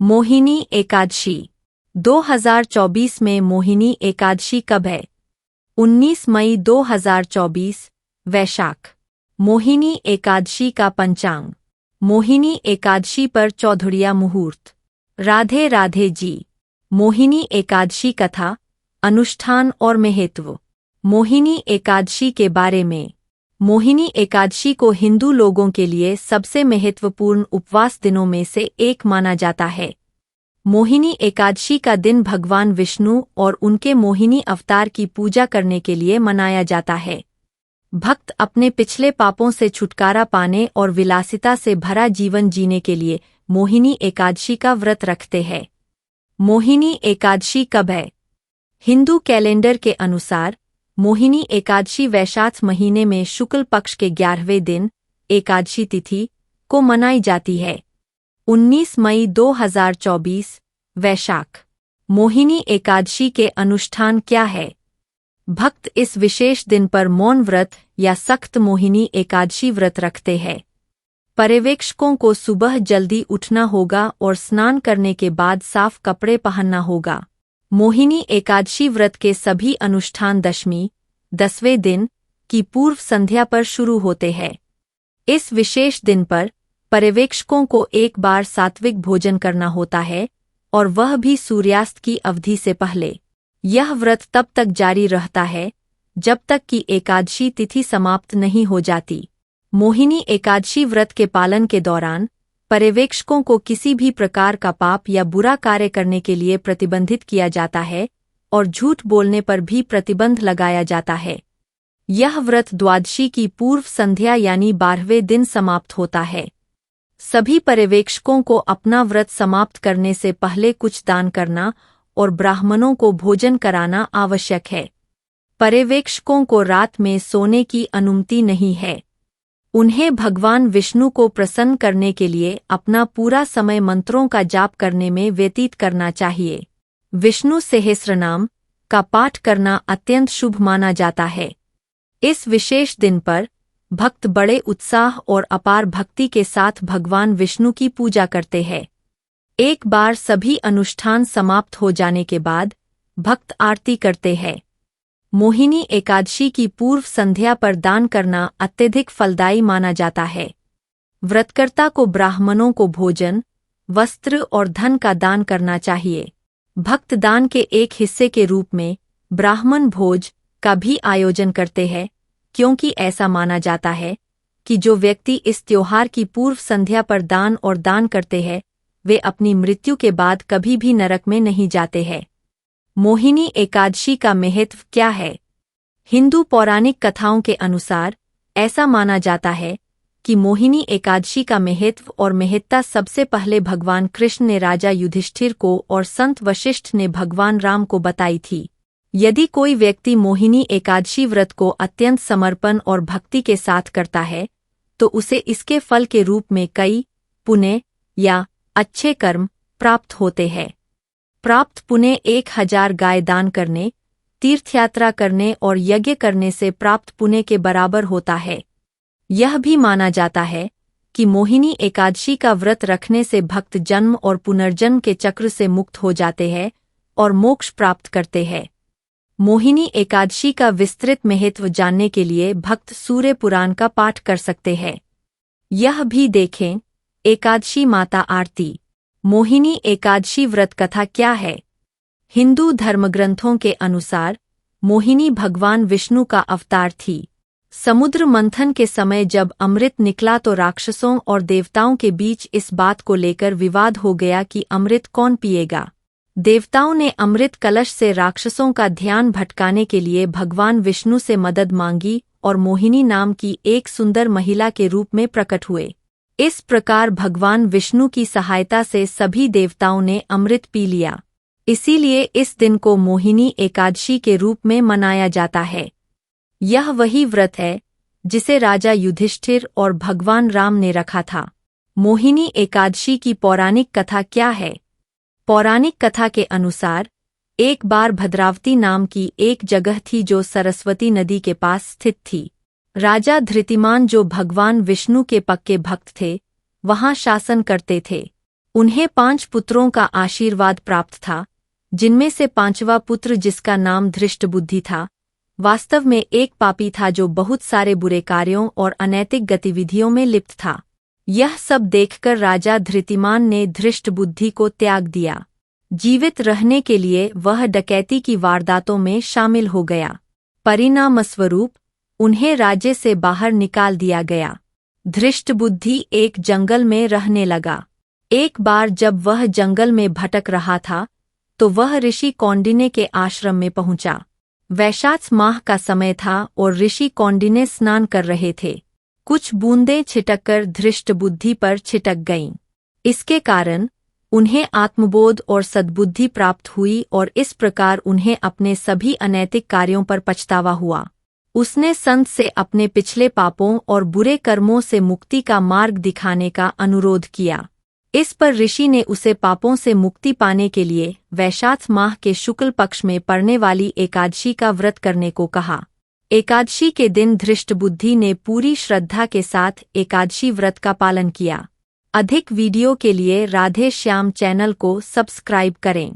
मोहिनी एकादशी 2024 में मोहिनी एकादशी कब है? 19 मई 2024 वैशाख। मोहिनी एकादशी का पंचांग। मोहिनी एकादशी पर चौधुड़िया मुहूर्त। राधे राधे जी। मोहिनी एकादशी कथा, अनुष्ठान और महत्व। मोहिनी एकादशी के बारे में। मोहिनी एकादशी को हिंदू लोगों के लिए सबसे महत्वपूर्ण उपवास दिनों में से एक माना जाता है। मोहिनी एकादशी का दिन भगवान विष्णु और उनके मोहिनी अवतार की पूजा करने के लिए मनाया जाता है। भक्त अपने पिछले पापों से छुटकारा पाने और विलासिता से भरा जीवन जीने के लिए मोहिनी एकादशी का व्रत रखते हैं। मोहिनी एकादशी कब है? हिंदू कैलेंडर के अनुसार मोहिनी एकादशी वैशाख महीने में शुक्ल पक्ष के 11वें दिन एकादशी तिथि को मनाई जाती है। 19 मई 2024 वैशाख। मोहिनी एकादशी के अनुष्ठान क्या है? भक्त इस विशेष दिन पर मौन व्रत या सख्त मोहिनी एकादशी व्रत रखते हैं। पर्यवेक्षकों को सुबह जल्दी उठना होगा और स्नान करने के बाद साफ कपड़े पहनना होगा। मोहिनी एकादशी व्रत के सभी अनुष्ठान दशमी 10वें दिन की पूर्व संध्या पर शुरू होते हैं। इस विशेष दिन पर पर्यवेक्षकों को एक बार सात्विक भोजन करना होता है और वह भी सूर्यास्त की अवधि से पहले। यह व्रत तब तक जारी रहता है जब तक कि एकादशी तिथि समाप्त नहीं हो जाती। मोहिनी एकादशी व्रत के पालन के दौरान पर्यवेक्षकों को किसी भी प्रकार का पाप या बुरा कार्य करने के लिए प्रतिबंधित किया जाता है और झूठ बोलने पर भी प्रतिबंध लगाया जाता है। यह व्रत द्वादशी की पूर्व संध्या यानी 12वें दिन समाप्त होता है। सभी पर्यवेक्षकों को अपना व्रत समाप्त करने से पहले कुछ दान करना और ब्राह्मणों को भोजन कराना आवश्यक है। पर्यवेक्षकों को रात में सोने की अनुमति नहीं है। उन्हें भगवान विष्णु को प्रसन्न करने के लिए अपना पूरा समय मंत्रों का जाप करने में व्यतीत करना चाहिए। विष्णु सहस्रनाम का पाठ करना अत्यंत शुभ माना जाता है। इस विशेष दिन पर भक्त बड़े उत्साह और अपार भक्ति के साथ भगवान विष्णु की पूजा करते हैं। एक बार सभी अनुष्ठान समाप्त हो जाने के बाद भक्त आरती करते हैं। मोहिनी एकादशी की पूर्व संध्या पर दान करना अत्यधिक फलदायी माना जाता है। व्रतकर्ता को ब्राह्मणों को भोजन, वस्त्र और धन का दान करना चाहिए। भक्त दान के एक हिस्से के रूप में ब्राह्मण भोज का भी आयोजन करते हैं, क्योंकि ऐसा माना जाता है कि जो व्यक्ति इस त्योहार की पूर्व संध्या पर दान और दान करते हैं वे अपनी मृत्यु के बाद कभी भी नरक में नहीं जाते हैं। मोहिनी एकादशी का महत्व क्या है? हिंदू पौराणिक कथाओं के अनुसार ऐसा माना जाता है कि मोहिनी एकादशी का महत्व और महत्ता सबसे पहले भगवान कृष्ण ने राजा युधिष्ठिर को और संत वशिष्ठ ने भगवान राम को बताई थी। यदि कोई व्यक्ति मोहिनी एकादशी व्रत को अत्यंत समर्पण और भक्ति के साथ करता है तो उसे इसके फल के रूप में कई पुण्य या अच्छे कर्म प्राप्त होते हैं। प्राप्त पुण्य 1000 गाय दान करने, तीर्थयात्रा करने और यज्ञ करने से प्राप्त पुण्य के बराबर होता है। यह भी माना जाता है कि मोहिनी एकादशी का व्रत रखने से भक्त जन्म और पुनर्जन्म के चक्र से मुक्त हो जाते हैं और मोक्ष प्राप्त करते हैं। मोहिनी एकादशी का विस्तृत महत्व जानने के लिए भक्त सूर्य पुराण का पाठ कर सकते हैं। यह भी देखें, एकादशी माता आरती। मोहिनी एकादशी व्रत कथा क्या है? हिंदू धर्मग्रंथों के अनुसार मोहिनी भगवान विष्णु का अवतार थी। समुद्र मंथन के समय जब अमृत निकला तो राक्षसों और देवताओं के बीच इस बात को लेकर विवाद हो गया कि अमृत कौन पिएगा। देवताओं ने अमृत कलश से राक्षसों का ध्यान भटकाने के लिए भगवान विष्णु से मदद मांगी और मोहिनी नाम की एक सुंदर महिला के रूप में प्रकट हुए। इस प्रकार भगवान विष्णु की सहायता से सभी देवताओं ने अमृत पी लिया। इसीलिए इस दिन को मोहिनी एकादशी के रूप में मनाया जाता है। यह वही व्रत है जिसे राजा युधिष्ठिर और भगवान राम ने रखा था। मोहिनी एकादशी की पौराणिक कथा क्या है? पौराणिक कथा के अनुसार एक बार भद्रावती नाम की एक जगह थी जो सरस्वती नदी के पास स्थित थी। राजा धृतिमान जो भगवान विष्णु के पक्के भक्त थे वहां शासन करते थे। उन्हें 5 पुत्रों का आशीर्वाद प्राप्त था, जिनमें से 5वां पुत्र, जिसका नाम धृष्टबुद्धि था, वास्तव में एक पापी था जो बहुत सारे बुरे कार्यों और अनैतिक गतिविधियों में लिप्त था। यह सब देखकर राजा धृतिमान ने धृष्टबुद्धि को त्याग दिया। जीवित रहने के लिए वह डकैती की वारदातों में शामिल हो गया। परिणामस्वरूप उन्हें राज्य से बाहर निकाल दिया गया। धृष्टबुद्धि एक जंगल में रहने लगा। एक बार जब वह जंगल में भटक रहा था तो वह ऋषि कौंडिन्य के आश्रम में पहुंचा। वैशाख माह का समय था और ऋषि कौंडिन्य स्नान कर रहे थे। कुछ बूंदें छिटककर धृष्टबुद्धि पर छिटक गईं। इसके कारण उन्हें आत्मबोध और सद्बुद्धि प्राप्त हुई और इस प्रकार उन्हें अपने सभी अनैतिक कार्यों पर पछतावा हुआ। उसने संत से अपने पिछले पापों और बुरे कर्मों से मुक्ति का मार्ग दिखाने का अनुरोध किया। इस पर ऋषि ने उसे पापों से मुक्ति पाने के लिए वैशाख माह के शुक्ल पक्ष में पड़ने वाली एकादशी का व्रत करने को कहा। एकादशी के दिन धृष्टबुद्धि ने पूरी श्रद्धा के साथ एकादशी व्रत का पालन किया। अधिक वीडियो के लिए राधे श्याम चैनल को सब्सक्राइब करें।